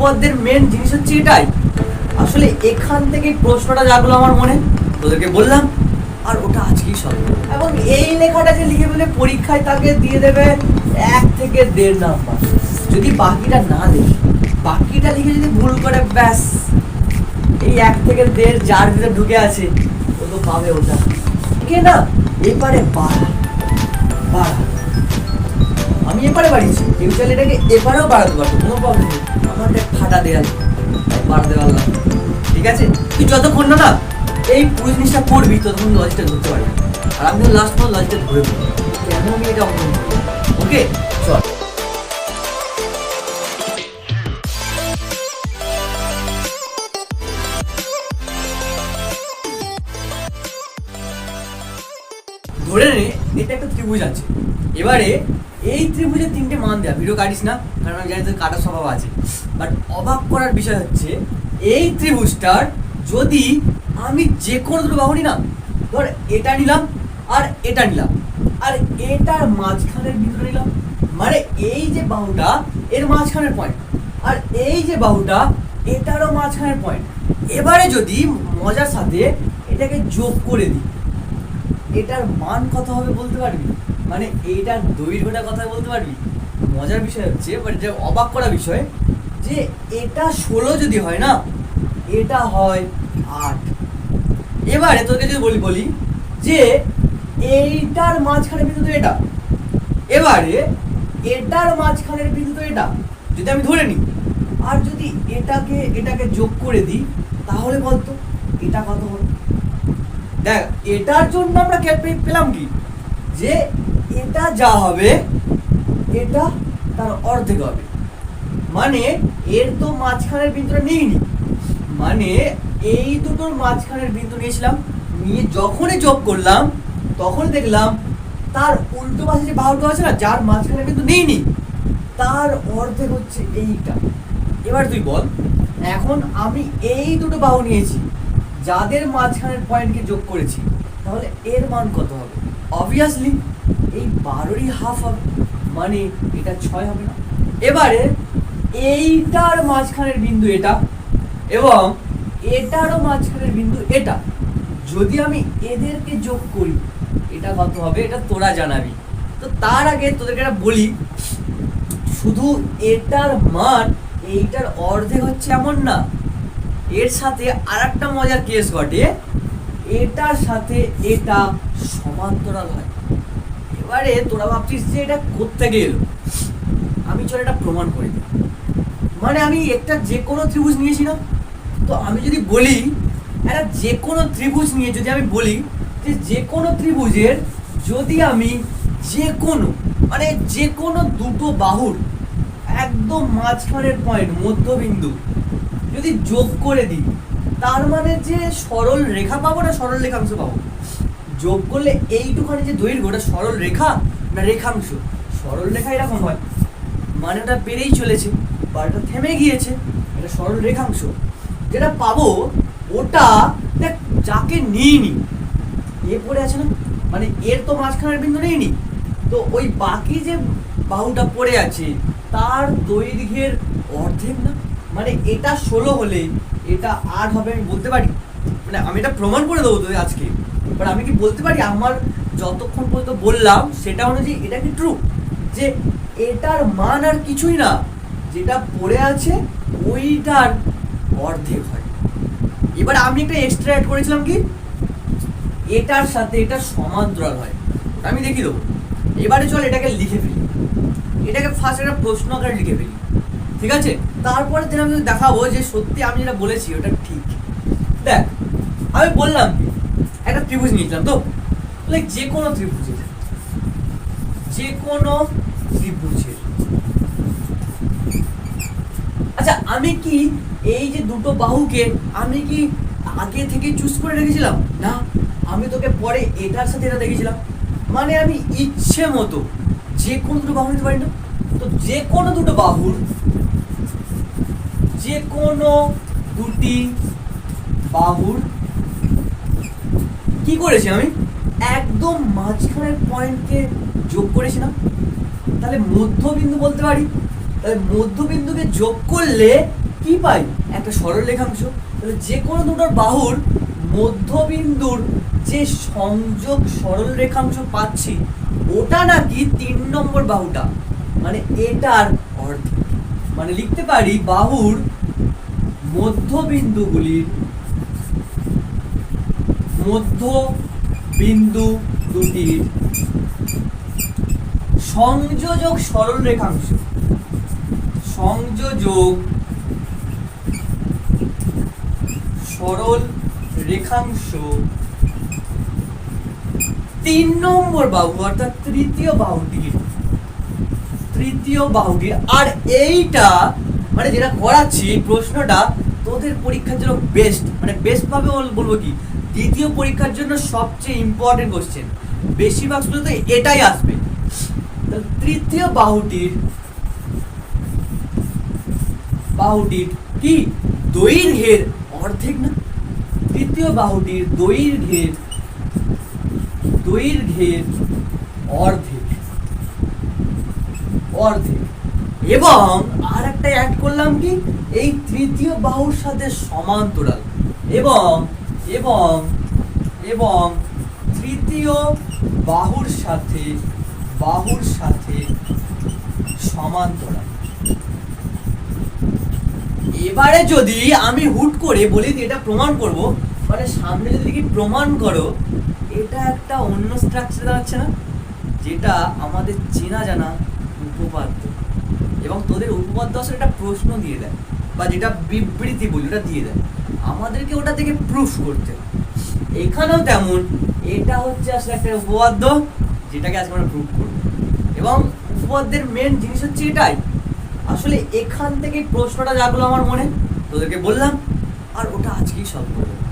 উপপাদ্যের মেন জিনিস হচ্ছে এটাই। আসলে এখান থেকে প্রশ্নটা জাগলো আমার মনে, তোদেরকে বললাম, আর ওটা আজকেই সব। এবং এই লেখাটা যে লিখে বলে পরীক্ষায় তাকে দিয়ে দেবে 1 থেকে 1.5 নাম্বার। যদি বাকিটা না লিখে, বাকিটা লিখে যদি ভুল করে, ব্যাস এই 1 থেকে 1.5 যার ভিতরে ঢুকে আছে ও তো পাবে ওটা। কে না এপারে বাড়া বাড়া, আমি এপারে বাড়িয়েছি, কেউ চাইলে এটাকে এপারেও বাড়াতে পারতো, কোনো প্রবলেম নেই। আমার ফাটা দেয়াল বাড়াতে পারলাম, ঠিক আছে। তুই যতক্ষণ না এই পুরো জিনিসটা করবি ততক্ষণ লজিকটা ধরতে পারবি। আর আমি লাস্ট পর্যন্ত লজিকটা ধরে পড়বো কেন আমি এটা অঙ্কন করবো। ওকে চল। ধরে নে এটা একটা ত্রিভুজ আছে। এবারে এই ত্রিভুজের 3টে মান দেয়া, ভিডিও কাটিস না কারণ আমি জানি তোর কাটার স্বভাব আছে। বাট অবাক করার বিষয় হচ্ছে এই ত্রিভুজটার যদি আমি যে কোনো দুটো বাহু নিই না, ধর এটা নিলাম আর এটা নিলাম আর এটার মাঝখানের বিন্দুটা নিলাম, মানে এই যে বাহুটা এর মাঝখানের পয়েন্ট আর এই যে বাহুটা এটারও মাঝখানের পয়েন্ট। এবারে যদি মজার সাথে এটাকে যোগ করে দিই, এটার মান কত হবে বলতে পারবি? মানে এইটার দৈর্ঘ্যটা কথা বলতে পারবি? মজার বিষয় হচ্ছে, মানে যে অবাক করা বিষয়, যে এটা 16 যদি হয় না, এটা হয় 8। এবারে তোকে যদি বলি যে এইটার মাঝখানের বিন্দু তো এটা, এবারে এটার মাঝখানের বিন্দু তো এটা, যদি আমি ধরে নিই আর যদি এটাকে যোগ করে দিই তাহলে বলতো এটা কত হবে? দেখ এটার জন্য আমরা পেলাম কি, যে এটা যা হবে এটা তার অর্ধেক হবে। মানে এর তো মাঝখানের বিন্দুটা নিইনি, মানে এই দুটোর মাঝখানের বিন্দু নিয়েছিলাম, নিয়ে যখনই যোগ করলাম তখন দেখলাম তার উল্টো পাশে যে বাহুটা আছে না, যার মাঝখানের বিন্দু নিইনি, তার অর্ধেক হচ্ছে এইটা। এবার তুই বল, এখন আমি এই দুটো বাহু নিয়েছি যাদের মাঝখানের পয়েন্টকে যোগ করেছি, তাহলে এর মান কত হবে? অবভিয়াসলি এই 12রই হাফ হবে, মানে এটা 6 হবে না। এবারে এইটার মাঝখানের বিন্দু এটা এবং এটারও মাঝখানের বিন্দু এটা, যদি আমি এদেরকে যোগ করি এটা কত হবে? এটা তোরা জানাবি। তো তার আগে তোদেরকে এটা বলি, শুধু এটার মান এইটার অর্ধেক হচ্ছে এমন না, এর সাথে আরেকটা মজার কেস ঘটে, এটার সাথে এটা সমান্তরাল হয়। এবারে তোরা ভাবছিস যে এটা কোত্থেকে এলো, আমি চল এটা প্রমাণ করে দিই। মানে আমি একটা যে কোনো ত্রিভুজ নিয়েছি না, তো আমি যদি বলি একটা যে কোনো ত্রিভুজ নিয়ে যদি আমি বলি যে কোনো ত্রিভুজের যদি আমি যে কোনো মানে যে কোনো দুটো বাহুর একদম মাঝখানের পয়েন্ট মধ্যবিন্দু যদি যোগ করে দিই, তার মানে যে সরল রেখা পাবো না সরল রেখাংশ পাবো। যোগ করলে এইটুখানি যে দৈর্ঘ্য, ওটা সরল রেখা না রেখাংশ? সরল রেখা এরকম হয়, মানে ওটা বেড়েই চলেছে বা এটা থেমে গিয়েছে, এটা সরল রেখাংশ। যেটা পাবো ওটা দেখ যাকে নিইনি, এ পড়ে আছে না, মানে এর তো মাঝখানের বিন্দু নেইনি, তো ওই বাকি যে বাহুটা পড়ে আছে তার দৈর্ঘ্যের অর্ধেক না, মানে এটা 16 হলে এটা 8 হবে। আমি বলতে পারি, মানে আমি এটা প্রমাণ করে দেবো তোদের আজকে, বাট আমি কি বলতে পারি আমার যতক্ষণ পর্যন্ত বললাম সেটা অনুযায়ী এটা কি ট্রু, যে এটার মান আর কিছুই না, যেটা পড়ে আছে ওইটার অর্ধেক হয়। এবার আমি একটা এক্সট্রা অ্যাড করেছিলাম কি, এটার সাথে এটা সমান্তরাল হয়, আমি দেখিয়ে দেবো। এবারে চল এটাকে লিখে ফেলি, এটাকে ফার্স্ট একটা প্রশ্ন আকারে লিখে ফেলি, ঠিক আছে? তারপরে দিন আমি দেখাবো যে সত্যি আমি যেটা বলেছি ওটা ঠিক। দেখ আমি বললাম একটা ত্রিভুজ নিয়েছিলাম, তো লাইক যে কোনো ত্রিভুজের আচ্ছা আমি কি এই যে দুটো বাহুকে আমি কি আগে থেকে চুজ করে রেখেছিলাম? না, আমি তোকে পরে এটার সাথে এটা দেখেছিলাম, মানে আমি ইচ্ছে মতো যে কোনো দুটো বাহু নিতে পারি না। তো যে কোনো দুটো বাহুর যে কোনো দুটি বাহুর কি করেছি আমি, একদম মাঝখানের পয়েন্টকে যোগ করেছি না, তাহলে মধ্যবিন্দু বলতে পারি। তাহলে মধ্যবিন্দুকে যোগ করলে কি পাই? একটা সরল রেখাংশ। তাহলে যে কোনো দুটোর বাহুর মধ্যবিন্দুর যে সংযোগ সরল রেখাংশ পাচ্ছি ওটা নাকি 3 নম্বর বাহুটা, মানে এটার অর্ধেক। মানে লিখতে পারি বাহুর মধ্যবিন্দু দুটির সংযোজক সরল রেখাংশ, সংযোজক সরল রেখাংশ 3 নম্বর বাহু অর্থাৎ তৃতীয় বাহুটির। আর এইটা মানে যেটা করাচ্ছি প্রশ্নটা তোদের পরীক্ষার জন্য বেস্ট, মানে বেস্ট ভাবে বলবো কি দ্বিতীয় পরীক্ষার জন্য সবচেয়ে ইম্পর্টেন্ট কোশ্চেন, বেশিরভাগ স্টুডেন্ট এটাই আসবে। তৃতীয় বাহুটির কি দৈর্ঘ্যের অর্ধেক না, তৃতীয় বাহুটির দৈর্ঘ্যের অর্ধেক এবং আর একটা অ্যাড করলাম কি এই তৃতীয় বাহুর সাথে সমান্তরাল এবং তৃতীয় বাহুর সাথে সমান্তরাল। এবারে যদি আমি হুট করে বলি এটা প্রমাণ করব, মানে সামনে যদি কি প্রমাণ করো, এটা একটা অন্য স্ট্রাকচার আছে না, যেটা আমাদের চেনা জানা উপপাদ্য, এবং তোদের উপপাদ্য আসলে একটা প্রশ্ন দিয়ে দেয় বা যেটা বিবৃতি বলি ওটা দিয়ে দেয়, আমাদেরকে ওটা থেকে প্রুফ করতে হয়। এখানেও তেমন, এটা হচ্ছে আসলে একটা উপপাদ্য যেটাকে আজকে আমরা প্রুফ করব, এবং উপপাদ্যের মেন জিনিস হচ্ছে এটাই। আসলে এখান থেকে প্রশ্নটা জাগলো আমার মনে, তোদেরকে বললাম, আর ওটা আজকেই সলভ করে দেবো,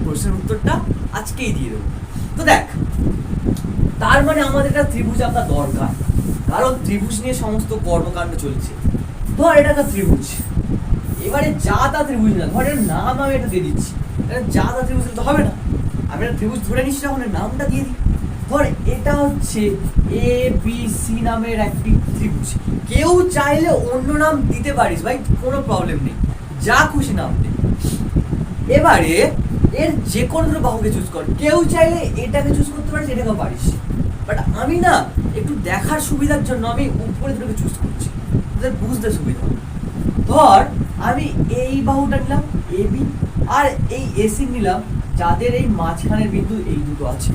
প্রশ্নের উত্তরটা আজকেই দিয়ে দেবো। তো দেখ, তার মানে আমাদের একটা ত্রিভুজ আঁকা দরকার, কারণ ত্রিভুজ নিয়ে সমস্ত কর্মকাণ্ড চলছে। ধর এটা একটা ত্রিভুজ, এবারে যা তা ত্রিভুজ না, ধর এর নাম আমি এটা দিয়ে দিচ্ছি, যা তা ত্রিভুজ তো হবে না, আমি একটা ত্রিভুজ ধরে নিচ্ছি, যখন নামটা দিয়ে দিই। ধর এটা হচ্ছে ABC নামের একটি ত্রিভুজ, কেউ চাইলে অন্য নাম দিতে পারিস ভাই, কোনো প্রবলেম নেই, যা খুশি নাম দে। এবারে এর যে কোনো দুটো বাহুকে চুজ কর, কেউ চাইলে এটাকে চুজ করতে পারিস, এটাকেও পারিস, বাট আমি না একটু দেখার সুবিধার জন্য আমি উপরে দুটোকে চুজ করছি, তোদের বুঝতে সুবিধা হবে। ধর আমি এই বাহুটা নিলাম AB, আর এই AC নিলাম, যাদের এই মাঝখানের বিন্দু এই দুটো আছে।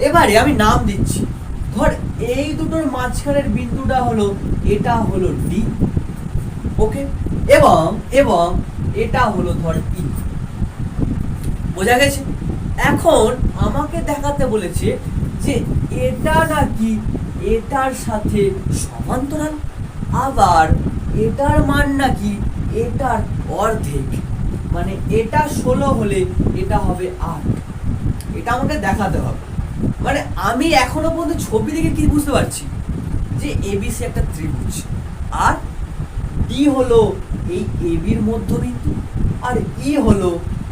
এবারে আমি নাম দিচ্ছি, ধর এই দুটোর মাঝখানের বিন্দুটা হলো, এটা হলো D, ওকে, এবং এটা হলো ধর E, বোঝা গেছে? এখন আমাকে দেখাতে বলেছে যে এটা নাকি এটার সাথে সমান্তরাল, আবার এটার মান নাকি এটার অর্ধেক, মানে এটা 16 হলে এটা হবে 8, এটা আমাকে দেখাতে হবে। মানে আমি এখনো পর্যন্ত ছবি দেখে কি বুঝতে পারছি যে ABC একটা ত্রিভুজ, আর D হলো এই ABর মধ্যবিন্দু, আর E হলো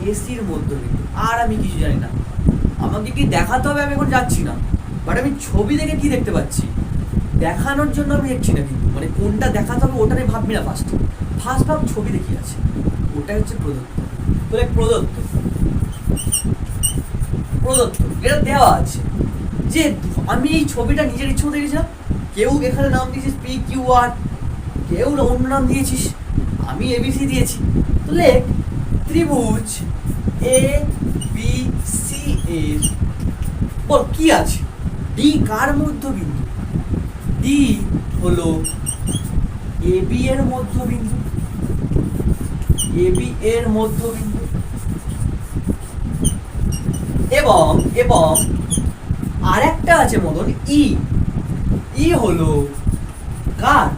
ACর মধ্যবিন্দু, আর আমি কিছু জানি না। আমাকে কি দেখাতে হবে আমি এখন যাচ্ছি না, বাট আমি ছবি দেখে কি দেখতে পাচ্ছি, দেখানোর জন্য আমি দেখছি না, কিন্তু মানে কোনটা দেখাতে হবে ওটা নিয়ে ভাববি না, ফার্স্ট ভাব ছবি দেখি আছে, ওটাই হচ্ছে প্রদত্ত। তাহলে প্রদত্ত এটা দেওয়া আছে, যে আমি এই ছবিটা নিজের ইচ্ছে মতো দেখেছিলাম, কেউ এখানে নাম দিয়েছিস PQR, কেউ অন্য নাম দিয়েছিস, আমি ABC দিয়েছি। তাহলে ত্রিভুজ ABC এর বল কি আছে, D কার মধ্যবিন্দু, D হলো AB এর মধ্যবিন্দু, এবং আরেকটা আছে মতন E হলো কার,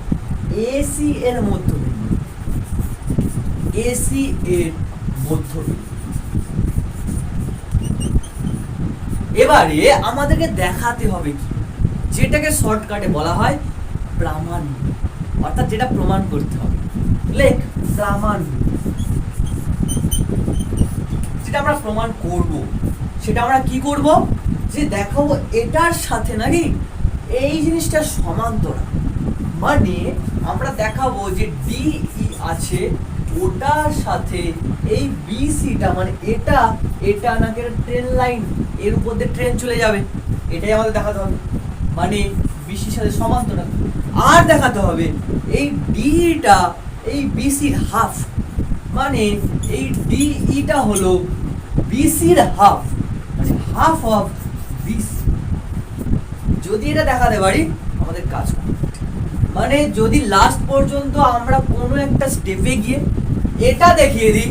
AC এর মধ্যবিন্দু, এবারে আমাদেরকে দেখাতে হবে কি, যেটাকে শর্টকাটে বলা হয় প্রামাণ্য, অর্থাৎ যেটা প্রমাণ করতে হবে। লেখ প্রামাণ্য, যেটা আমরা প্রমাণ করব, সেটা আমরা কি করব, যে দেখাবো এটার সাথে নাকি এই জিনিসটা সমান্তরাল, মানে আমরা দেখাবো যে DE আছে ওটার সাথে এই বিসিটা মানে এটা এটা নাকি ট্রেন লাইন, এর উপর দিয়ে ট্রেন চলে যাবে, এটাই আমাদের দেখাতে হবে, মানে বিসির সাথে সমান্তরাল। আর দেখাতে হবে এই ডিটা এই বিসির হাফ, মানে এই ডিইটা হলো বিসির হাফ, মানে হাফ অফ বিসি। যদি এটা দেখাতে পারি আমাদের কাজ হবে। মানে যদি লাস্ট পর্যন্ত আমরা কোনো একটা স্টেপে গিয়ে এটা দেখিয়ে দিই,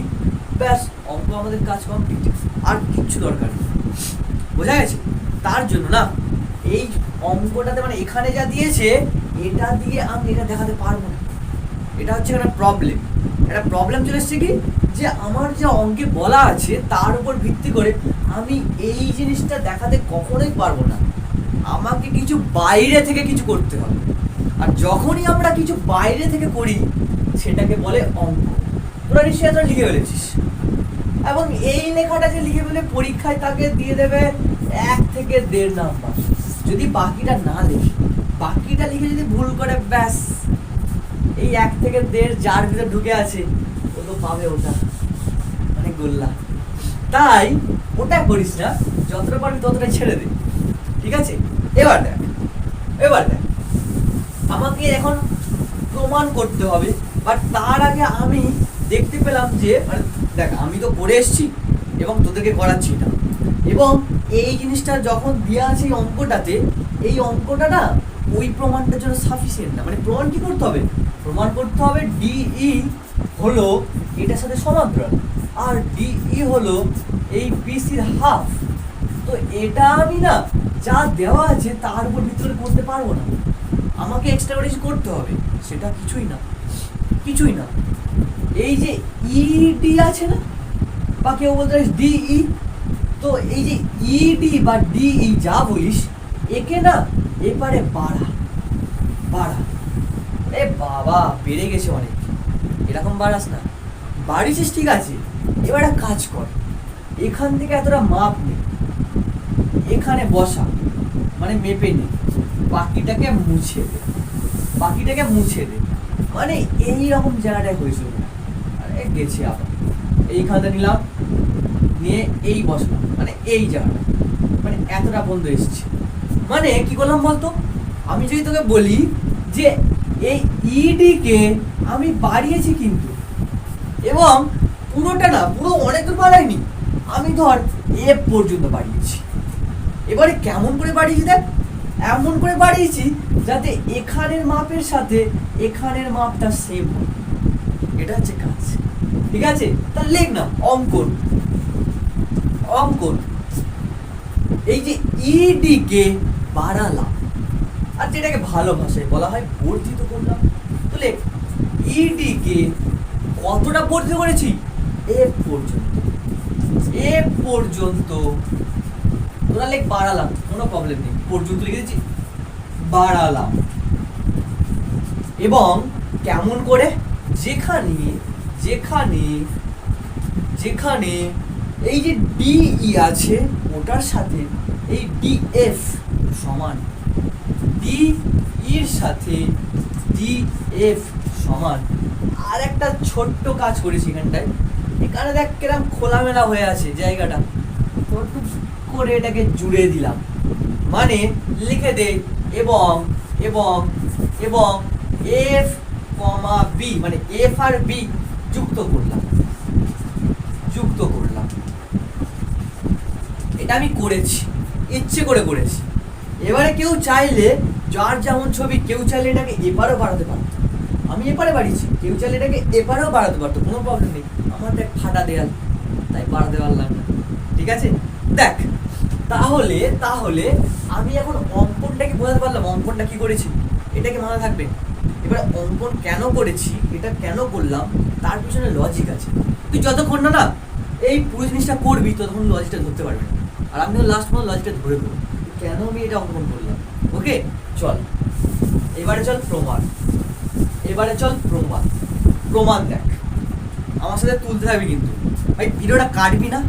ব্যাস অঙ্ক আমাদের কাজ কমপ্লিট, আর কিচ্ছু দরকার নেই। বোঝা গেছে? তার জন্য না এই অঙ্কটাতে মানে এখানে যা দিয়েছে এটা দিয়ে আমি এটা দেখাতে পারবো না, এটা হচ্ছে একটা প্রবলেম। একটা প্রবলেম চলে এসছে কি, যে আমার যে অঙ্কে বলা আছে তার উপর ভিত্তি করে আমি এই জিনিসটা দেখাতে কখনোই পারবো না, আমাকে কিছু বাইরে থেকে কিছু করতে হবে। আর যখনই আমরা কিছু বাইরে থেকে করি সেটাকে বলে অঙ্ক। তোরা নিশ্চয়ই তোরা লিখে ফেলেছিস, এবং এই লেখাটা যে লিখে ফেলে পরীক্ষায় তাকে দিয়ে দেবে 1 থেকে 1.5 নাম্বার। যদি বাকিটা না লিখে, বাকিটা লিখে যদি ভুল করে, ব্যাস এই 1 থেকে 1.5 যার ভিতরে ঢুকে আছে ও তো পাবে ওটা, মানে গোল্লা। তাই ওটা করিস না, যতটা পারবি ততটা ছেড়ে দে, ঠিক আছে? এবার দেখ আমাকে এখন প্রমাণ করতে হবে, বাট তার আগে আমি দেখতে পেলাম যে মানে দেখ আমি তো করে এসেছি এবং তোদেরকে করাচ্ছি না, এবং এই জিনিসটা যখন দেওয়া আছে এই অঙ্কটাতে, এই অঙ্কটা না ওই প্রমাণটার জন্য সাফিসিয়েন্ট না। মানে প্রমাণ কি করতে হবে? প্রমাণ করতে হবে ডিই হলো এটার সাথে সমান্তরাল, আর ডিই হলো এই বিসির হাফ। তো এটা আমি না যা দেওয়া আছে তার উপর ভিতরে করতে পারবো না, আমাকে এক্সট্রা করে করতে হবে। সেটা কিছুই না। এই যে ইডি আছে না, বা কেউ বলতে পারিস ডিই, তো এই যে ইডি বা ডিই যা বলিস একে না এবারে বাড়া। এ বাবা বেড়ে গেছে অনেক, এরকম বাড়াস না। বাড়িছিস ঠিক আছে, এবার একটা কাজ কর, এখান থেকে এতটা মাপ নে, এখানে বসা, মানে মেপে নে, বাকিটাকে মুছে দে, মানে এই রকম জায়গাটায় হয়েছিল। আরে গেছে আবার এইখানটা নিলাম, নিয়ে এই বসলাম, মানে এই জায়গাটা, মানে এতটা বন্ধ এসছে। মানে কি করলাম বলতো, আমি যদি তোকে বলি যে এই ইডি কে আমি বাড়িয়েছি কিন্তু, এবং পুরোটা না, পুরো অনেক দূর বাড়াইনি, আমি ধর এফ পর্যন্ত বাড়িয়েছি। এবারে কেমন করে বাড়িয়েছি দেখ, এমন করে বাড়িয়েছি যাতে এখানের মাপের সাথে এখানের মাপটা সেম হয়। এটা হচ্ছে কাজ, ঠিক আছে? তাহলে লেখ না অঙ্কন। এই যে ইডি কে বাড়ালাম, আর যেটাকে ভালো ভাষায় বলা হয় বর্ধিত করলাম। তো লেখ ইডি কে কতটা বর্ধিত করেছি, এফ পর্যন্ত। তোরা লেখ বাড়ালাম, কোনো প্রবলেম নেই, পর্যন্ত লিখে দিচ্ছি, বাড়ালাম। এবং কেমন করে, যেখানে এই যে ডিই আছে ওটার সাথে এই ডিএফ সমান, ডিইর সাথে ডিএফ সমান। আর একটা ছোট্ট কাজ করেছি এখানটায়, এখানে দেখ কিরকম খোলামেলা হয়ে আছে জায়গাটা, তো একটু করে এটাকে জুড়ে দিলাম, মানে লিখে দে এবং এফ কমা বি, মানে এফ আর বি যুক্ত করলাম। এটা আমি করেছি, ইচ্ছে করে করেছি। এবারে কেউ চাইলে, যার যেমন ছবি, কেউ চাইলে এটাকে এপারেও বাড়াতে পারতো, আমি এপারে বাড়িয়েছি, কেউ চাইলে এটাকে এপারেও বাড়াতে পারতো, কোনো প্রবলেম নেই। আমার দেখ ফাটা দেয়াল, তাই বাড়াতে পারলাম না, ঠিক আছে? দেখ তাহলে আমি এখন অঙ্কনটাকে বোঝাতে পারলাম, অঙ্কনটা কি করেছি এটাকে মনে থাকবে। এবার অঙ্কন কেন করেছি, এটা কেন করলাম, তার পিছনে লজিক আছে। তুই যতক্ষণ না এই পুরো জিনিসটা করবি ততক্ষণ লজিকটা ধরতে পারবি না, আর আমি লাস্ট পর্যন্ত লজিকটা ধরে দেবো কেন আমি এটা অঙ্কন করলাম। ওকে চল, এবারে চল প্রমাণ দেখ, আমার সাথে তুলতে থাকবি কিন্তু ভাই, ভিডিওটা কাটবি না,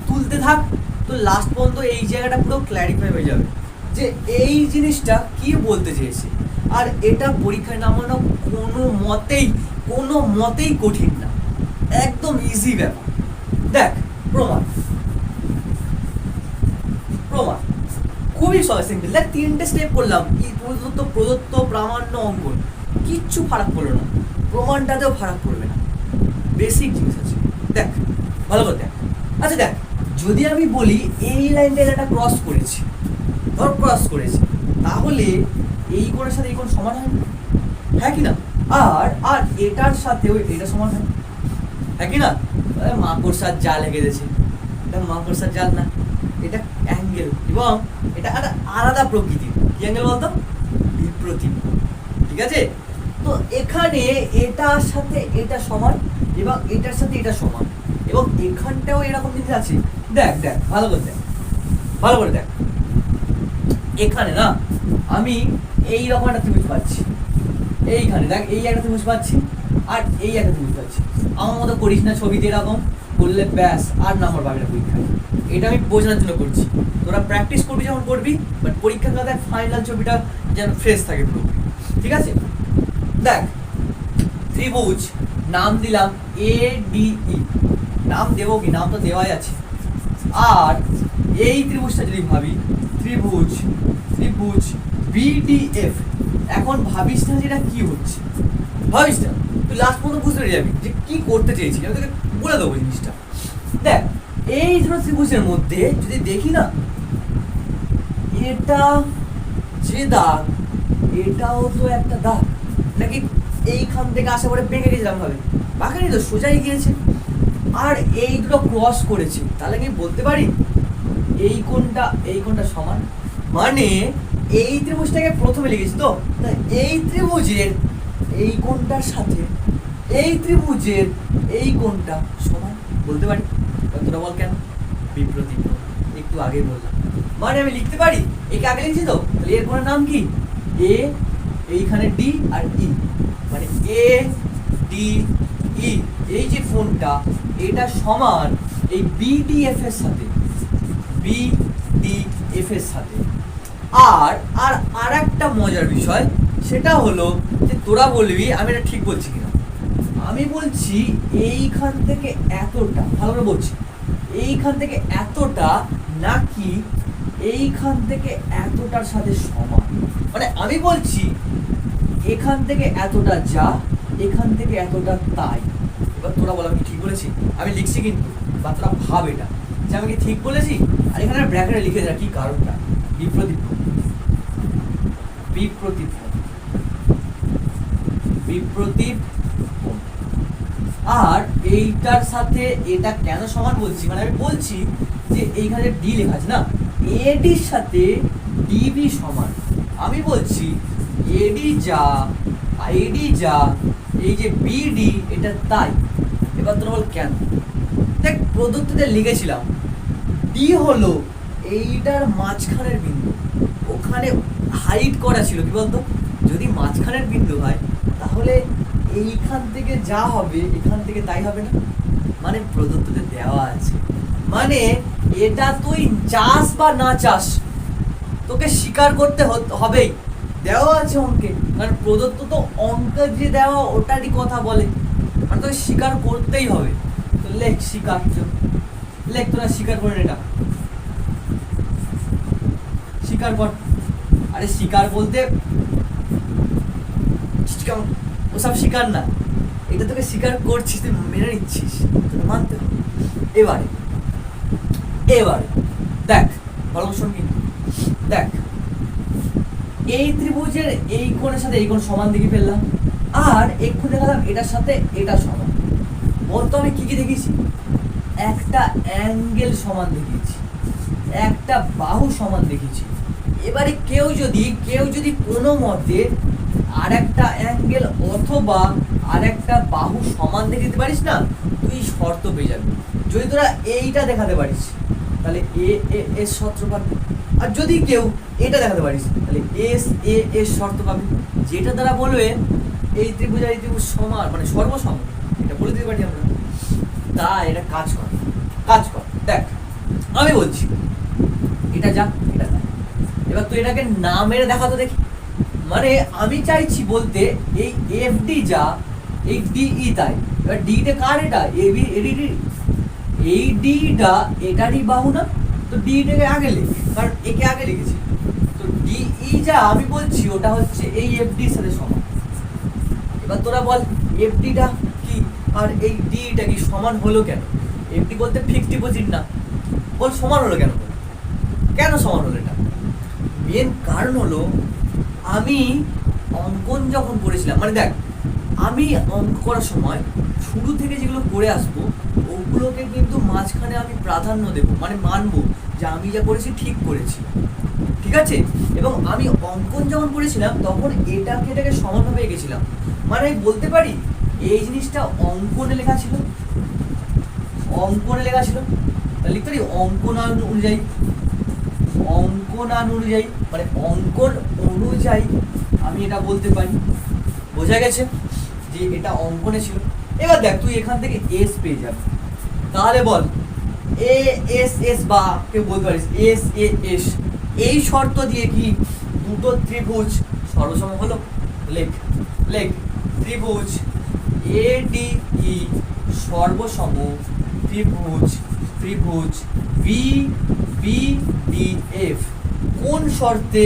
তুলতে থাক, তো লাস্ট পর্যন্ত এই জায়গাটা পুরো ক্ল্যারিফাই হয়ে যাবে যে এই জিনিসটা কি বলতে চেয়েছে। আর এটা পরীক্ষায় নামানো কোনো মতেই কঠিন না, একদম ইজি ব্যাপার। দেখ প্রমাণ, প্রমাণ খুবই সহজ, সিম্পল। দেখ তিনটে স্টেপ করলাম, প্রদত্ত প্রদত্ত প্রামাণ্য অঙ্কন, কিচ্ছু ফারাক পড়লো না, প্রমাণটাতেও ফারাক পড়বে না, বেসিক জিনিস আছে। দেখ ভালো করে দেখ। আচ্ছা দেখ, যদি আমি বলি এই লাইনটা একটা ক্রস করেছি, ধর ক্রস করেছি, তাহলে এই কোণের সাথে এই কোণ সমান হয় না, হ্যাঁ কি না? আর আর এটার সাথেও এটা সমান হয়, হ্যাঁ কি না? মাকড়সার জাল এঁকে দিয়েছে, এটা মাকড়সার জাল না, এটা অ্যাঙ্গেল, এবং এটা একটা আলাদা প্রকৃতির। কি অ্যাঙ্গেল বলতো? বিপ্রতীপ। ঠিক আছে, তো এখানে এটার সাথে এটা সমান এবং এটার সাথে এটা সমান, এবং এখানটাও এরকম জিনিস আছে। দেখ দেখ ভালো করে দেখ, ভালো করে দেখ, এখানে না আমি এই রকম একটা ত্রিভুজ পাচ্ছি, এইখানে দেখ এই একটা ত্রিভুজ পাচ্ছি, আর এই একটা ত্রিভুজ পাচ্ছি। আমার মতো করিস না ছবিতে, এরকম করলে ব্যাস আর নাম্বার পাবি না পরীক্ষায়। এটা আমি বোঝানোর জন্য করছি, তোরা প্র্যাকটিস করবি যখন করবি, বাট পরীক্ষার খাতায় ফাইনাল ছবিটা যেন ফ্রেশ থাকে পুরো। ঠিক আছে, দেখ ত্রিভুজ নাম দিলাম ADE, নাম দেবো কি? নাম তো দেওয়াই আছে। আর এই ত্রিভুজটা যদি ভাবি, ত্রিভুজ ত্রিভুজ BDF, এখন ভাবিস না যেটা কি হচ্ছে, ভাবিস না, তুই লাস্ট পর্যন্ত বুঝতে পেরে যাবি যে কি করতে চেয়েছি, আমি তোকে বলে দেবো জিনিসটা। দেখ এই দুটো ত্রিভুজের মধ্যে যদি দেখি না, এটা যে দাগ, এটাও তো একটা দাগ, নাকি এইখান থেকে আসা পরে বেঁকে গেছিলাম ভাবে, বাঁকেনি তো, সোজাই গিয়েছে। আর এই দুটো ক্রস করেছি, তাহলে কি বলতে পারি এই কোণটা সমান, মানে এই ত্রিভুজটাকে প্রথমে লিখেছি তো, এই ত্রিভুজের এই কোণটার সাথে এই ত্রিভুজের এই কোণটা সমান বলতে পারি। তোরা বল কেন? বিপ্রতীপ, একটু আগে বললাম। মানে আমি লিখতে পারি, একে আগে লিখছি তো, তাহলে এর কোণের নাম কি? এ, এইখানে ডি আর ই, মানে ADE, এই যে কোণটা এটা সমান এই BDF এর সাথে, BDF এর সাথে। আর আর আর একটা মজার বিষয়, সেটা হলো যে তোরা বলবি আমি এটা ঠিক বলছি কিনা। আমি বলছি এইখান থেকে এতটা, ভালো করে বলছি, এইখান থেকে এতটা নাকি এইখান থেকে এতটার সাথে সমান। মানে আমি বলছি এখান থেকে এতটা যা, এখান থেকে এতটা তাই। এবার তোরা বল আমি ঠিক বলেছি? আমি লিখছি কিন্তু, বা তোরা ভাব এটা যে আমি কি ঠিক বলেছি। আর এখানে ব্র্যাকেটে লিখে দেয় কি কারণটা, বিপ্রতীপ, বিপ্রতীপ, বিপ্রতীপ। আর এইটার সাথে এটা কেন সমান বলছি, মানে আমি বলছি যে এইখানে ডি লেখা আছে না, এডির সাথে ডিবি সমান। আমি বলছি এডি যা, এডি যা, এই যে বিডি এটা তাই। এবার তোরা বল কেন? দেখ প্রদত্ততে লিখেছিলাম ডি হলো এইটার মাঝখানের বিন্দু, ওখানে হাইট করা ছিল কি বলতো, যদি মাঝখানের বিন্দু হয় তাহলে এইখান থেকে যা হবে এখান থেকে তাই হবে না, মানে প্রদত্ততে দেওয়া আছে। মানে এটা তুই চাস বা না চাস তোকে স্বীকার করতে হবেই, দেওয়া আছে অঙ্কে, কারণ প্রদত্ত তো অঙ্কে যে দেওয়া ওটারই কথা বলে, মানে তোকে স্বীকার করতেই হবে। তো লেখ স্বীকার, লেখ তোরা স্বীকার করে এটা, স্বীকার কর। আরে স্বীকার বলতে ওসব স্বীকার না, এটা তোকে স্বীকার করছিস, তুই মেনে নিচ্ছিস, তোকে মানতে হবে। এবারে এবারে দেখ ভালো শোন, কিন্তু দেখ এই ত্রিভুজের এই কোণের সাথে এই কোণ সমান দিকে ফেললাম, আর এক্ষুনি দেখালাম এটার সাথে এটা সমান। বলতো আমি কি কি দেখিয়েছি? একটা অ্যাঙ্গেল সমান দেখিয়েছি, একটা বাহু সমান দেখিয়েছি। এবারে কেউ যদি কোনো মতে আর একটা অ্যাঙ্গেল অথবা আর একটা বাহু সমান দেখে দিতে পারিস না, তুই শর্ত পেয়ে যাবি। যদি তোরা এইটা দেখাতে পারিস তাহলে এস শর্ত পাবি, আর যদি কেউ এটা দেখাতে পারিস তাহলে এস শর্ত পাবি, যেটা দ্বারা বলবে এই ত্রিভুজ আর এই ত্রিভুজ সমান, মানে সর্বসম, এটা বলে দিতে পারি আমরা। তা এটা কাজ কর, কাজ কর। দেখ আমি বলছি এটা যা, এটা যা, এবার তুই এটাকে না মেরে দেখাতো দেখি। মানে আমি চাইছি বলতে এই FD যা, এই DE তাই, এবার ডিটা কার, এটা এবি এডি, এই ডিটা এটারই বাহু না, তো ডিটাকে আগে লিখ, কারণ একে আগে লিখেছি। তো ডি ই যা আমি বলছি ওটা হচ্ছে এই এফডির সাথে সমান। এবার তোরা বল এফডিটা কি আর এই ডিটা কি সমান হলো কেন? এফডি বলতে ফিক্সড ডিপোজিট না, বল সমান হলো কেন? কেন সমান হলো? এটা মেন কারণ হলো আমি অঙ্কন যখন করেছিলাম, মানে দেখ আমি অঙ্ক করার সময় শুরু থেকে যেগুলো করে আসবো ওগুলোকে কিন্তু মাঝখানে আমি প্রাধান্য দেবো, মানে মানবো যে আমি যা করেছি ঠিক করেছি, ঠিক আছে? এবং আমি অঙ্কন যখন করেছিলাম তখন এটাকে সমানভাবে এঁকেছিলাম, মানে আমি বলতে পারি এই জিনিসটা অঙ্কনে লেখা ছিল, অঙ্কনে লেখা ছিল, তাহলে লিখতে পারি অঙ্কনান অনুযায়ী, অঙ্কনান অনুযায়ী মানে অঙ্কন অনুযায়ী আমি এটা বলতে পারি। বোঝা গেছে যে এটা অঙ্কনে ছিল। এবার দেখ তুই এখান থেকে এস পেয়ে যাবি, তাহলে বল এ এস এস বা কেউ বলতে পারিস এস এ এস, এই শর্ত দিয়ে কি দুটো ত্রিভুজ সর্বসম হলো? লেখ লেখ ত্রিভুজ এ ডি ই সর্বসম ত্রিভুজ ত্রিভুজ বি বি ডি এফ। কোন শর্তে,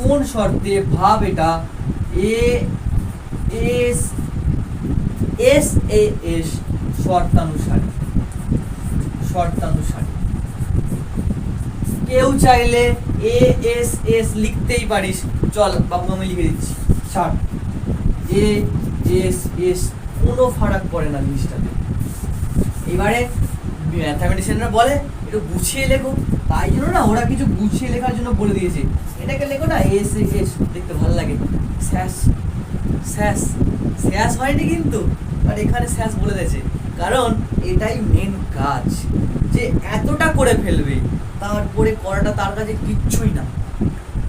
কোন শর্তে? ভাব এটা এ এস এস এ এস শর্তানুসারে, শর্তানুসারে। কেউ চাইলে এ এস এস লিখতেই পারিস, চল বাবু আমি লিখে দিচ্ছি, ছাড়, এ এস এস কোনো ফারাক পড়ে না জিনিসটাতে। এবারে ম্যাথামেটিশিয়ানরা বলে একটু গুছিয়ে লেখো, তাই জন্য না ওরা কিছু গুছিয়ে লেখার জন্য বলে দিয়েছে, এটাকে লেখো না এস এস, দেখতে ভালো লাগে। স্যাস স্যাস স্যাস হয়নি কিন্তু, আর এখানে স্যাস বলে দিয়েছে, কারণ এটাই মেন কাজ, যে এতটা করে ফেলবে তারপরে করাটা তার কাছে কিচ্ছুই না,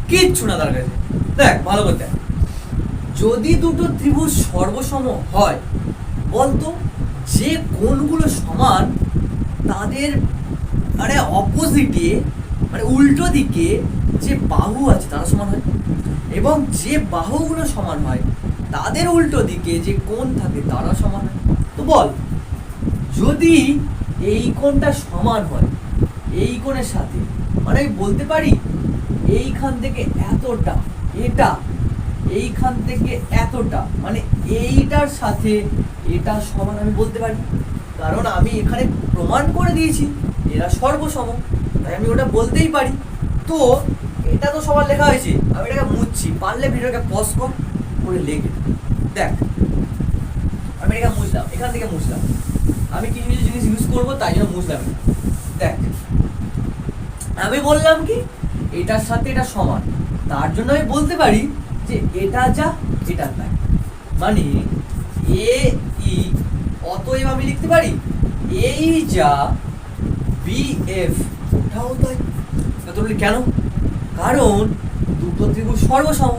কিচ্ছু না তার কাছে। দেখ ভালো করে দেখ, যদি দুটো ত্রিভুজ সর্বসম হয় বলতো যে কোণগুলো সমান তাদের মানে অপোজিটে মানে উল্টো দিকে যে বাহু আছে তারা সমান হয়, এবং যে বাহুগুলো সমান হয় তাদের উল্টো দিকে যে কোণ থাকে তারা সমান হয়। তো বল যদি এই কোণটা সমান হয় এই কোণের সাথে, মানে আমি বলতে পারি এইখান থেকে এতটা, এটা এইখান থেকে এতটা, মানে এইটার সাথে এটা সমান আমি বলতে পারি, কারণ আমি এখানে প্রমাণ করে দিয়েছি এরা সর্বসম, তাই আমি ওটা বলতেই পারি। তো এটা তো সমান লেখা হয়েছে, আমি এটাকে মুছছি, পারলে ভিডিওটাকে পজ করে লেখে দেখ, আমি এটাকে মুছলাম, এখান থেকে মুছলাম, আমি কিছু কিছু জিনিস ইউজ করবো তাই জন্য মুছলাম। দেখ আমি বললাম কি এটার সাথে এটা সমান, তার জন্য আমি বলতে পারি যে এটা যা এটা তাই, মানে এ ই, অতএব আমি লিখতে পারি এই যা বি এফ ওটাও তাই। তোর কেন? কারণ দুটো ত্রিভুজ সর্বসম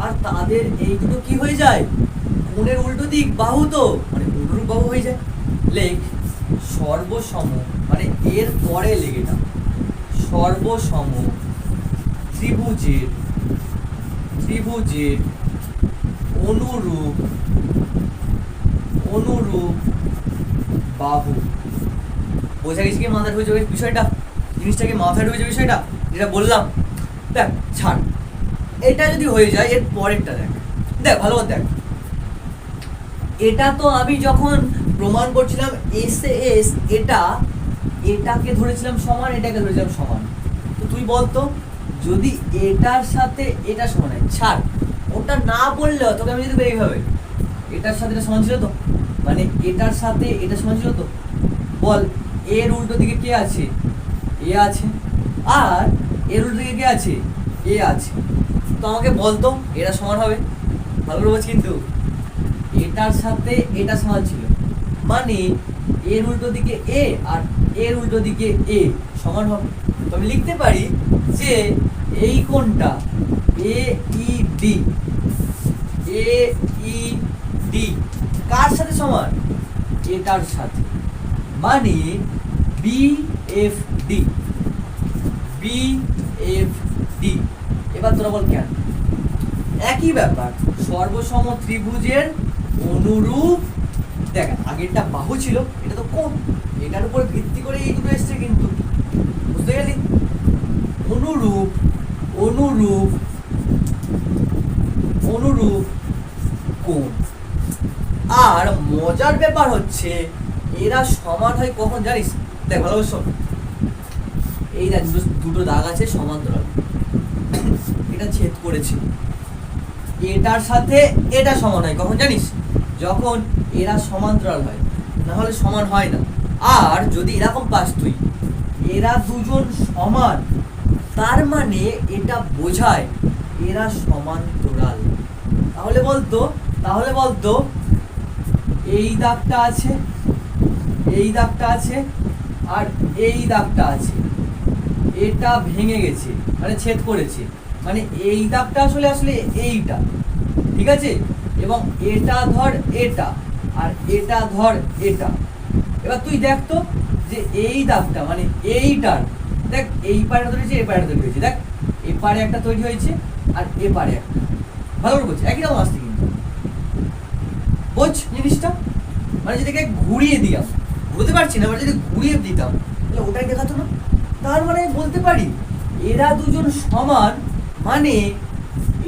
আর তাদের এই দুটো কি হয়ে যায়, কোণের উল্টো দিক বাহু, তো মানে অনুরূপ বাহু হয়ে যায়। লেখ সর্বসম, মানে এর পরে লেগে না, সর্বসম ত্রিভুজের ত্রিভুজের অনুরূপ অনুরূপ বাহু। বোঝা গেছে কি মাথায় ঢুকে যাবে বিষয়টা, জিনিসটাকে মাথায় ঢুকে যাবে বিষয়টা যেটা বললাম। দেখ ছাড়, এটা যদি হয়ে যায় এর পরেরটা দেখ, দেখ ভালো করে দেখ, এটা তো আমি যখন প্রমাণ করছিলাম এস এস, এটা এটাকে ধরেছিলাম সমান, এটাকে ধরেছিলাম সমান। তো তুই বলতো যদি এটার সাথে এটা সমান হয়, ছাড় ওটা না বললেও তোকে আমি যদি এইভাবে এটার সাথে এটা সমান ছিল তো, মানে এটার সাথে এটা সমান ছিল তো, বল এর উল্টো দিকে কে আছে? এ আছে, আর এর উল্টো দিকে কে আছে? এ আছে। তো আমাকে বলতো এরা সমান হবে, ভালো করে বোঝ কিন্তু, এটার সাথে এটা সমান ছিল মানে এর উল্টো দিকে এ আর এর উল্টো দিকে এ সমান হবে। তো আমি লিখতে পারি যে এই কোণটা এ ই ডি, এ ই ডি কার সাথে সমান? এটার সাথে, মানে B F D, B F D. এবার তোরা বল কেন? একই ব্যাপার, সর্বসম ত্রিভুজের অনুরূপ দেখ আগেরটা বাহু ছিল, এটা তো কোণ, এটার উপর ভিত্তি করে এই দুটো এসছে কিন্তু, বুঝতে গেলি? অনুরূপ অনুরূপ অনুরূপ কোণ। আর মজার ব্যাপার হচ্ছে এরা সমান হয় কখন জানিস? দেখ ভালো শোন, এই দেখ দুটো দাগ আছে সমান্তরাল, এটা ছেদ করেছে, এটার সাথে এটা সমান হয় কখন জানিস? যখন এরা সমান্তরাল হয়, না হলে সমান হয় না। আর যদি এরকম পাস তুই, এরা দুজন সমান, তার মানে এটা বোঝায় এরা সমান্তরাল। তাহলে বলতো এই দাগটা আছে, এই দাগটা আছে, আর এই দাগটা আছে, এটা ভেঙে গেছে মানে ছেদ করেছে, মানে এই দাগটা আসলে এইটা, ঠিক আছে? এবং এটা ধর এটা, আর এটা ধর এটা। এবার তুই দেখ তো যে এই দাগটা মানে এইটার, দেখ এই পারে ধরেছে, এই পারে তৈরি হয়েছে, দেখ এপারে একটা তৈরি হয়েছে আর এপারে একটা, ভালো করে বলছি, একই রকম আসছে কিন্তু, বোঝ জিনিসটা? মানে যদি ঘুরিয়ে দিতাম, বুঝতে পারছি না, যদি ঘুরিয়ে দিতাম তাহলে ওটাই দেখাতো না। তার মানে আমি বলতে পারি এরা দুজন সমান, মানে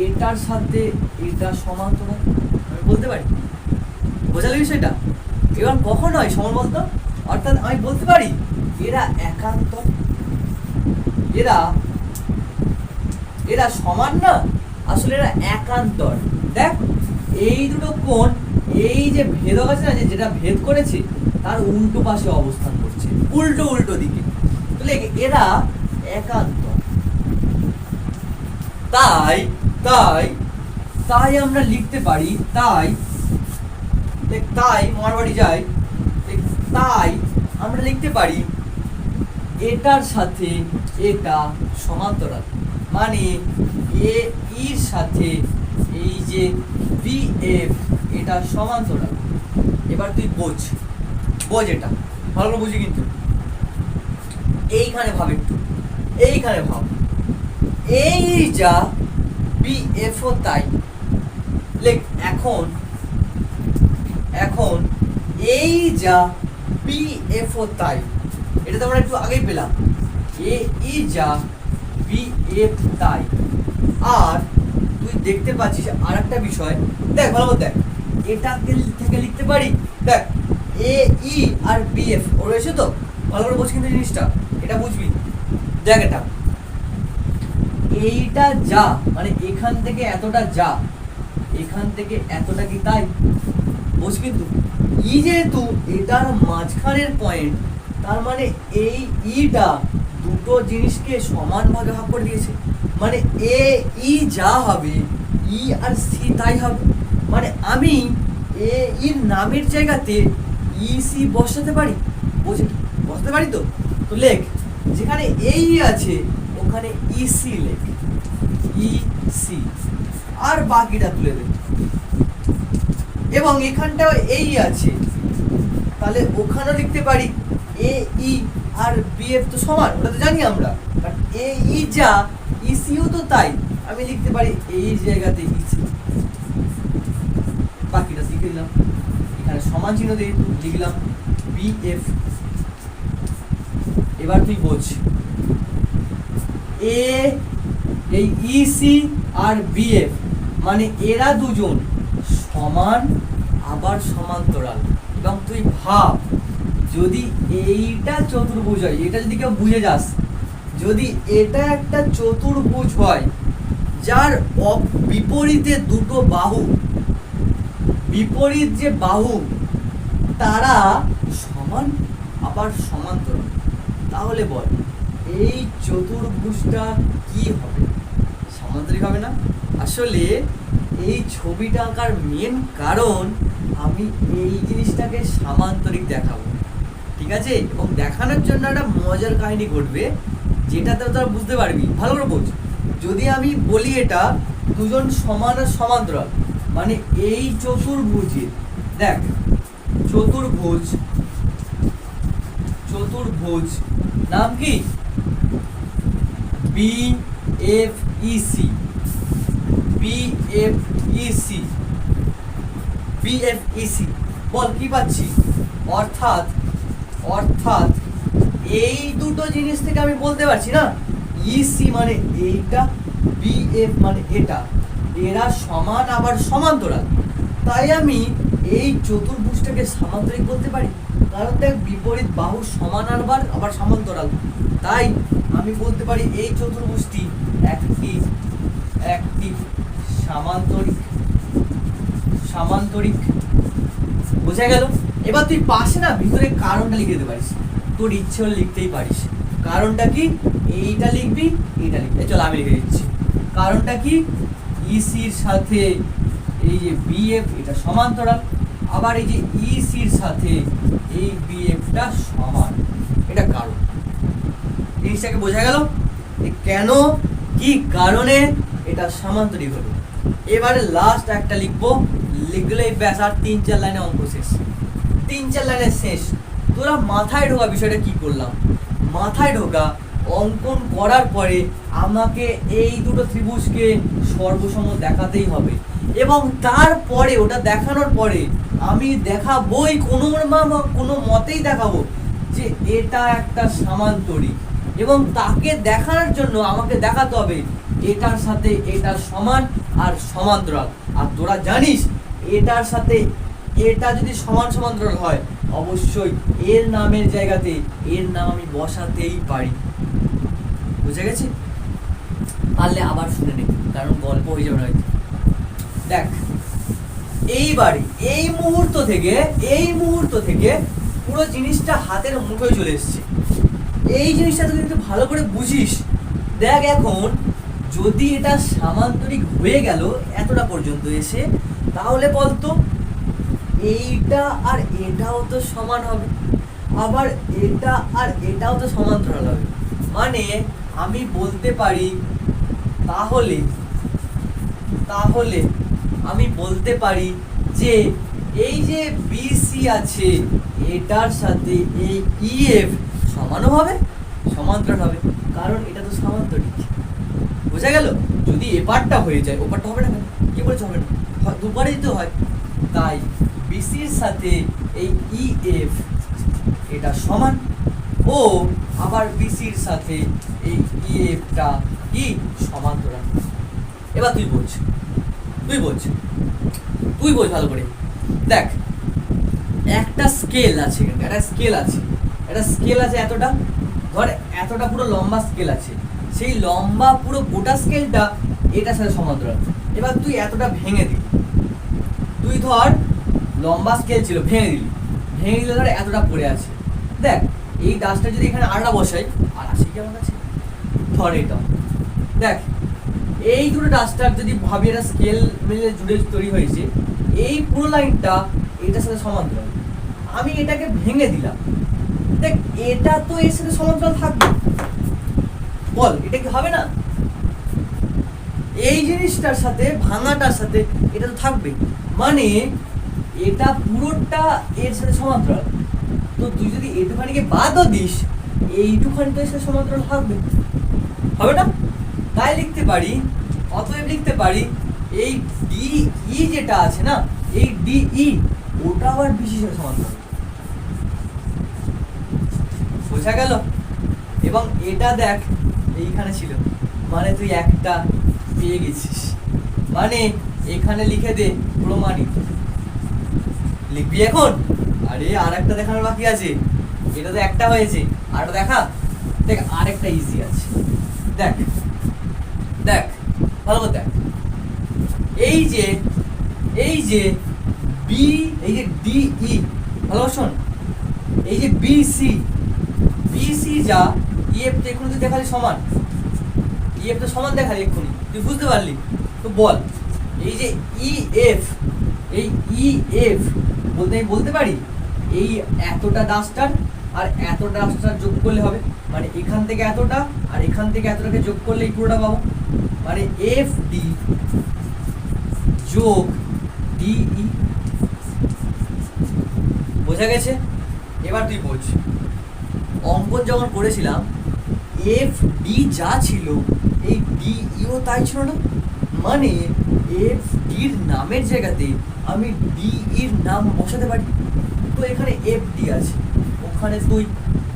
এটার সাথে এটা সমান্তরাল, আমি বলতে পারি। বোঝালে বিষয়টা? এবার কখন হয় সমান বলতো? অর্থাৎ আমি বলতে পারি এরা একান্তর, এরা সমান না, আসলে এরা একান্তর। দেখ এই দুটো কোণ, এই যে ভেদক আছে না, যেটা ভেদ করেছে তার উল্টো পাশে অবস্থান করছে, উল্টো দিকে, তাহলে এরা একান্তর। তাই তাই তাই আমরা লিখতে পারি, তাই মারবাড়ি যাই, তাই আমরা লিখতে পারি এটার সাথে এটা সমান্তরাল, মানে এ এর সাথে এই যে বিএফ এটা সমান্তরাল। এবার তুই বোঝ এটা ভালো করে বুঝি কিন্তু, এইখানে ভাব একটু, এইখানে ভাব, এই যা বিএফ ও তাই লেখ, এখন এই যা বিএফ ও তাই, এটা তো আমরা একটু আগেই পেলাম, এই যা বিএফ তাই। আর তুই দেখতে পাচ্ছিস আর একটা বিষয়, দেখ ভালো করে দেখ, এটা থেকে লিখতে পারি, দেখ এ ই আর বিএফ ও রয়েছে তো, ভালো করে বোঝ কিন্তু জিনিসটা, এটা বুঝবি। দেখ এটা এইটা যা মানে এখান থেকে এতটা যা, এখান থেকে এতটা কি তাই, বোঝ কিন্তু। ই যেহেতু এটার মাঝখানের পয়েন্ট, তার মানে এই ইটা দুটো জিনিসকে সমান ভাগে ভাগ করে দিয়েছে, মানে এ ই যা হবে ই আর সি তাই হবে, মানে আমি এ ইর নামের জায়গাতে ই সি বসাতে পারি, বসাতে পারি তো। তো লেখ যেখানে এই আছে ওখানে ই সি লেখ, ই সি, আর বাকিটা তুলে দে। এবং এখানটাও এই আছে, তাহলে ওখানেও লিখতে পারি এ ই আর বিএফ তো সমান, ওটা তো জানি আমরা, বাট এ ই যা ই সিও তো তাই, আমি লিখতে পারি এই জায়গাতে ই সি, বাকিটা লিখে দিলাম, এখানে সমান চিহ্ন দিয়ে লিখলাম বিএফ। এবার তুই বোঝ এই ইসি আর বিএফ মানে এরা দুজন সমান আবার সমান্তরাল। এবং তুই ভাব যদি এইটা চতুর্ভুজ হয়, এটা যদি কেউ বুঝে যাস, যদি এটা একটা চতুর্ভুজ হয় যার বিপরীতে দুটো বাহু, বিপরীত যে বাহু তারা সমান আবার সমান্তরাল, তাহলে বল এই চতুর্ভুজটা কি হবে? সমান্তরিক হবে না? আসলে এই ছবিটা আঁকার মেন কারণ আমি এই জিনিসটাকে সামান্তরিক দেখাবো, ঠিক আছে? এবং দেখানোর জন্য একটা মজার কাহিনী ঘটবে, যেটাতে তোরা বুঝতে পারবি, ভালো করে বোঝ। যদি আমি বলি এটা দুজন সমান আর সমান্তরাল, মানে এই চতুর্ভুজের, দেখ চতুর্ভুজ নাম কি? বিএফইসি, বল কি পাচ্ছি? অর্থাৎ অর্থাৎ এই দুটো জিনিস থেকে আমি বলতে পারছি না, ইসি মানে এইটা, বিএফ মানে এটা, এরা সমান আবার সমান্তরাল। তাই আমি এই চতুর্ভুজটাকে সামান্তরিক বলতে পারি, কারণ দেখ বিপরীত বাহু সমান আবার সমান্তরাল। তাই আমি বলতে পারি এই চতুর্ভুজটি একটি একটি সামান্তরিক সামান্তরিক। বোঝা গেল? এবার তুই পাশে না ভিতরে কারণটা লিখে দিতে পারিস, তোর ইচ্ছে হলে লিখতেই পারিস। কারণটা কি? এইটা লিখবি, এইটা লিখবি। চল আমি লিখে দিচ্ছি। কারণটা কি? ইসির সাথে এই যে বিএফ এটা সমান্তরাল, আবার এই যে ইসির সাথে এই বিএফটা সমান, এটা কারণ। জিনিসটাকে বোঝা গেল কেন কি কারণে এটা সমান্তরিক হলো। এবারে লাস্ট একটা লিখবো, লিখলেই ব্যাস, আর 3-4 লাইনে অঙ্ক শেষ। 3-4 লাইনে শেষ। তোরা মাথায় ঢোকা বিষয়টা কি করলাম, মাথায় ঢোকা অঙ্কন করার পরে আমাকে এই দুটো ত্রিভুজকে সর্বসম দেখাতেই হবে, এবং তারপরে ওটা দেখানোর পরে আমি দেখাবোই কোনো মতেই দেখাবো যে এটা একটা সামান্তরিক, এবং তাকে দেখানোর জন্য আমাকে দেখাতে হবে এটার সাথে এটা সমান আর সমান্তরাল। আর তোরা জানিস এটার সাথে এটা যদি সমান সমান্তরাল হয়, অবশ্যই এর নামের জায়গাতে এর নাম আমি বসাতেই পারি। বুঝে গেছি? পারলে আবার শুনে নে, কারণ গল্প হয়ে যাবে হয়তো। দেখ এইবারে এই মুহূর্ত থেকে পুরো জিনিসটা হাতের মুঠোয় চলে এসছে। এই জিনিসটা তুই একটু ভালো করে বুঝিস। দেখ এখন যদি এটা সামান্তরিক হয়ে গেল এতটা পর্যন্ত এসে, তাহলে বলতো এইটা আর এটাও তো সমান হবে, আবার এটা আর এটাও তো সমান্তরাল হবে। মানে আমি বলতে পারি তাহলে আমি বলতে পারি যে এই যে বিসি আছে এটার সাথে এই ইএফ সমানও হবে, সমান্তরাল হবে, কারণ এটা তো সমান্তরিক। বোঝা গেল? যদি এপারটা হয়ে যায় ওপারটা হবে না কেন? কি বলছে হবে না? দুপারেই তো হয়। তাই বিসির সাথে এই ইএফ এটা সমান, ও আবার বিসির সাথে এই ইএফটা কি সমান্তরাল। এবার তুই বোঝ ভালো করে। দেখ একটা স্কেল আছে, এতটা, ধর এতটা পুরো লম্বা স্কেল আছে, সেই লম্বা পুরো গোটা স্কেলটা এটার সাথে সমান্তরাল। এবার তুই এতটা ভেঙে দিবি, তুই ধর লম্বা স্কেল ছিল ভেঙে দিলে ধর এতটা পড়ে আছে। দেখ এই ডাস্টটা যদি এখানে আড়া বসাই, আর আসে কি আমার কাছে, ধর এটা, দেখ এই দুটো ডাস্টার যদি ভাবি এটা স্কেল মিলে জুড়ে তৈরি হয়েছে, এই পুরো লাইনটা এটার সাথে সমান্তরাল। আমি এটাকে ভেঙে দিলাম, দেখ এটা তো এর সাথে সমান্তরাল থাকবে, বল এটা কি হবে না? এই জিনিসটার সাথে ভাঙাটার সাথে এটা তো থাকবে, মানে এটা পুরোটা এর সাথে সমান্তরাল। তো তুই যদি এইটুখানিকে বাদও দিস, এইটুখানি তো এর সাথে সমান্তরাল থাকবে, হবে না? তাই অতএব লিখতে পারি এই ডিই যেটা আছে না, এই ডিই ওটা আবার বিসির সাথে সমান্তরাল। বোঝা গেল? এবং এটা দেখ এইখানে ছিল, মানে তুই একটা পেয়ে গেছিস। মানে এখানে লিখে দে প্রমাণিত। লিখবি এখন? আরে আর একটা দেখানোর বাকি আছে, এটা তো একটা হয়েছে, আরটা দেখা। দেখ আরেকটা ইজি আছে, দেখ ভালো করে দেখ। এই যে ডিই, ভালো শোন, এই যে বিসি যা ইএফ তো এক্ষুনি তুই দেখালি সমান, ইএফ তো সমান দেখালি এক্ষুনি, তুই বুঝতে পারলি? তো বল এই যে ইএফ বলতে পারি এই এতটা ডাস্টার আর এতটা ডাস্টার যোগ করলে হবে, মানে এখান থেকে এতটা আর এখান থেকে এতটাকে যোগ করলে এই পুরোটা পাবো, মানে এফ ডি যোগ ডিই। বোঝা গেছে? এবার তুই বোঝ, অঙ্কন যখন করেছিলাম এফ ডি যা ছিল এই ডিইও তাই ছিল না, মানে এফ ডির নামের জায়গাতে আমি ডিইর নাম বসাতে পারি। তো এখানে এফ ডি আছে, ওখানে তুই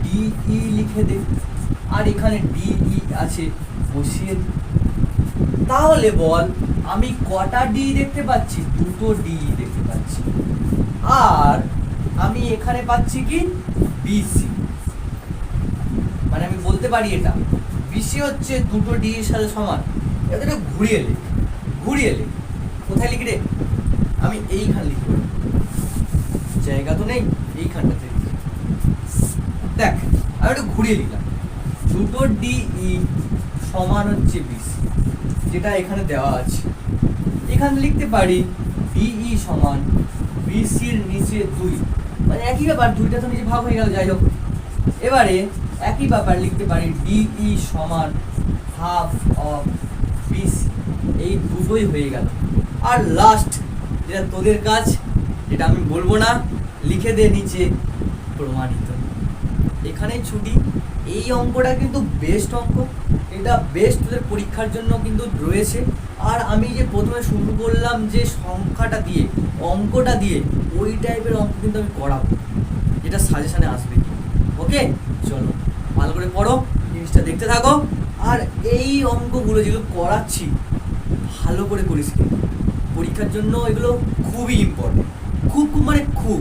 ডিই লিখে দে, আর এখানে ডিই আছে বসিয়ে দে। তাহলে বল আমি কটা ডি দেখতে পাচ্ছি? দুটো ডি দেখতে পাচ্ছি। আর আমি এখানে পাচ্ছি কি বিসি, মানে আমি বলতে পারি এটা বিসি হচ্ছে দুটো ডি এর সাথে সমান। এটা ঘুরিয়ে লে, ঘুরিয়ে লে, কোথায় লিখি রে? আমি এইখানে লিখব, জায়গা তো নেই, এইখানটাতে লিখি। দেখ আমি একটু ঘুরিয়ে লিখলাম, দুটো ডিই সমান হচ্ছে বিসি, যেটা এখানে দেওয়া আছে। এখানে লিখতে পারি ডিই সমান বিসির নিচে 2, মানে একই ব্যাপার, দুইটা তো নিচে ভাগ হয়ে গেল, যাই হোক। এবারে একই ব্যাপার লিখতে পারি ডিই সমান হাফ অফ বিসি, এই দুটোই হয়ে গেল। আর লাস্ট যেটা তোদের কাজ, যেটা আমি বলবো না, লিখে দে নিচে প্রমাণিত। এখানেই ছুটি। এই অঙ্কটা কিন্তু বেস্ট অঙ্ক, এটা বেস্ট তোদের পরীক্ষার জন্য কিন্তু রয়েছে। আর আমি যে প্রথমে শুরু করলাম যে সংখ্যাটা দিয়ে, অঙ্কটা দিয়ে, ওই টাইপের অঙ্ক কিন্তু আমি করাবো, যেটা সাজেশনে আসবে। ওকে, চলো ভালো করে পড়ো, জিনিসটা দেখতে থাকো। আর এই অঙ্কগুলো যেগুলো করাচ্ছি ভালো করে করিস, কিন্তু পরীক্ষার জন্য এগুলো খুবই ইম্পর্টেন্ট, খুব খুব মানে খুব।